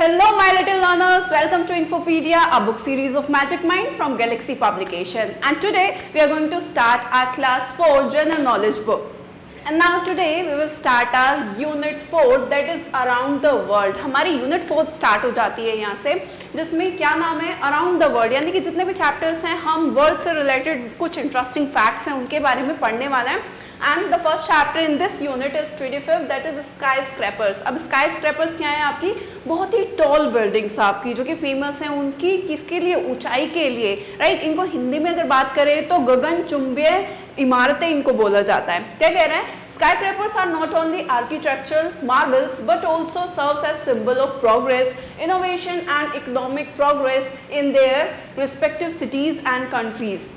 Hello my little learners, welcome to Infopedia, a book series of Magic Mind from Galaxy Publication. And today we are going to start our class 4 general knowledge book. And now today we will start our unit 4 that is around the world. हमारी unit 4 start हो जाती है यहाँ से, जिसमें क्या नाम है around the world, यानी कि जितने भी chapters हैं हम world से related कुछ interesting facts हैं उनके बारे में पढ़ने वाले हैं. And the first chapter in this unit is 25th, that is skyscrapers. अब skyscrapers क्या है आपकी बहुत ही tall buildings आपकी जो कि famous हैं उनकी किसके लिए, ऊंचाई के लिए, right? इनको हिंदी में अगर बात करें तो गगनचुंबीय इमारतें इनको बोला जाता है. क्या कह रहे हैं? Skyscrapers are not only architectural marvels but also serves as symbol of progress, innovation and economic progress in their respective cities and countries.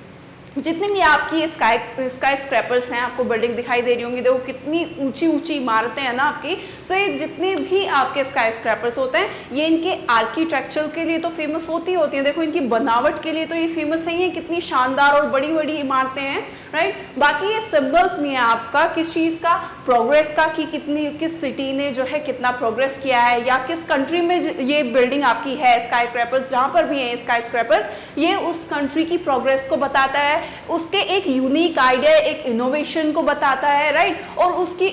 जितनी भी आपकी स्काई स्क्रैपर्स हैं, आपको बिल्डिंग दिखाई दे रही होंगी, देखो कितनी ऊंची ऊंची इमारतें हैं ना आपकी. सो ये जितने भी आपके स्काई स्क्रैपर्स होते हैं ये इनके आर्किटेक्चर के लिए तो फेमस होती हैं. देखो इनकी बनावट के लिए तो ये फेमस नहीं है, कितनी शानदार और बड़ी बड़ी इमारतें हैं, राइट. बाकी ये सिंबल्स भी हैं आपका किस चीज़ का, प्रोग्रेस का, कि कितनी किस सिटी ने जो है कितना प्रोग्रेस किया है या किस कंट्री में ये बिल्डिंग आपकी है. स्काई स्क्रैपर्स जहाँ पर भी हैं स्काई स्क्रैपर्स, ये उस कंट्री की प्रोग्रेस को बताता है, उसके एक यूनिक आइडिया, एक इनोवेशन को बताता है, राइट. और उसकी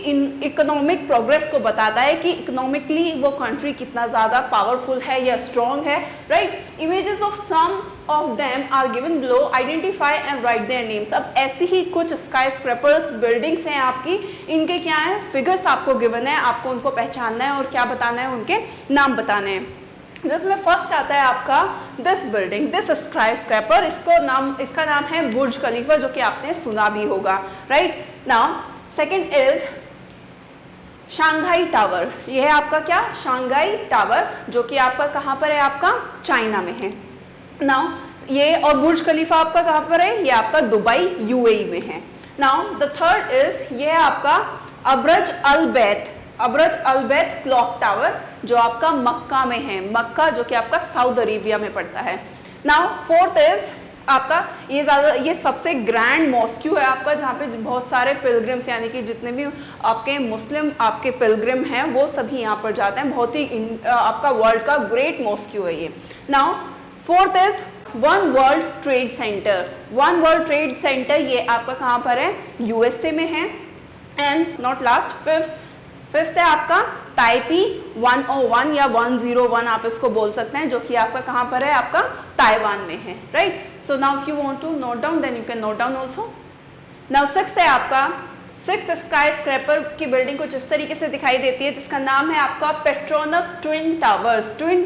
इकोनॉमिक प्रोग्रेस को बताता है कि इकोनॉमिकली वो कंट्री कितना ज़्यादा पावरफुल है या स्ट्रॉन्ग है, right. Images of some of them are given below, identify and write their names. अब ऐसी ही कुछ स्काई स्क्रैपर्स बिल्डिंग्स हैं आपकी, इनके क्या है फिगर्स आपको गिवन है, आपको उनको पहचानना है और क्या बताना है, उनके नाम बताने हैं. जिसमें फर्स्ट आता है आपका this building, this sky scraper, इसका नाम है बुर्ज खलीफा, जो कि आपने सुना भी होगा, right. Now second is Shanghai tower. ये है आपका क्या, शंघाई टावर, जो कि आपका कहाँ पर है, आपका चाइना में है. नाउ ये और बुर्ज खलीफा आपका कहाँ पर है, ये आपका दुबई यूएई में है. नाउ द थर्ड इज ये है आपका अब्रज अल बैत क्लॉक टावर, जो आपका मक्का में है, मक्का जो कि आपका सऊदी अरेबिया में पड़ता है. नाउ फोर्थ इज आपका ये सबसे ग्रैंड मॉस्क्यू है आपका, जहाँ पे बहुत सारे पिलग्रिम्स यानी कि जितने भी आपके मुस्लिम आपके पिलग्रिम हैं वो सभी यहाँ पर जाते हैं. बहुत ही आपका वर्ल्ड का ग्रेट मॉस्क्यू है ये. Now fourth is one world trade centre, ये आपका कहाँ पर है, यूएसए में है. एंड नॉट लास्ट फिफ्थ है आपका ताइपी 101 या 101 आप इसको बोल सकते हैं, जो कि आपका कहाँ पर है, आपका ताइवान में है, right. So now if you want to note down then you can note down also. Now sixth है आपका, सिक्स स्काई स्क्रैपर की बिल्डिंग कुछ इस तरीके से दिखाई देती है, जिसका नाम है आपका पेट्रोनस ट्विन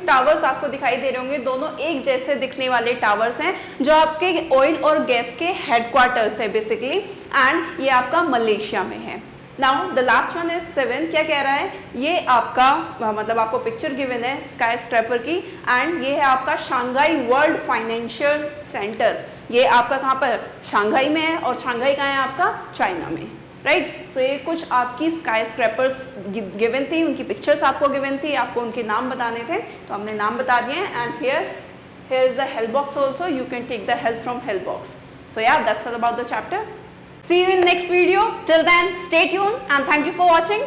टावर्स आपको दिखाई दे रहे होंगे. दोनों एक जैसे दिखने वाले टावर्स हैं जो आपके ऑयल और गैस के हेडक्वार्टर्स है बेसिकली, एंड ये आपका मलेशिया में है. Now the last one is 7. क्या कह रहा है, ये आपका मतलब आपको पिक्चर गिवन है स्काई स्क्रैपर की, एंड ये है आपका शंघाई वर्ल्ड फाइनेंशियल सेंटर. ये आपका कहाँ पर, शंघाई में है, और शंघाई कहाँ है आपका, चाइना में, राइट. सो ये कुछ आपकी स्काई स्क्रैपर्स गिवन थी, उनकी पिक्चर्स आपको गिवन थी, आपको उनके नाम बताने थे तो हमने नाम बता दिए. And here is the help box also, you can take the help from help box. So yeah that's all about the chapter. See you in next video. Till then, stay tuned and thank you for watching.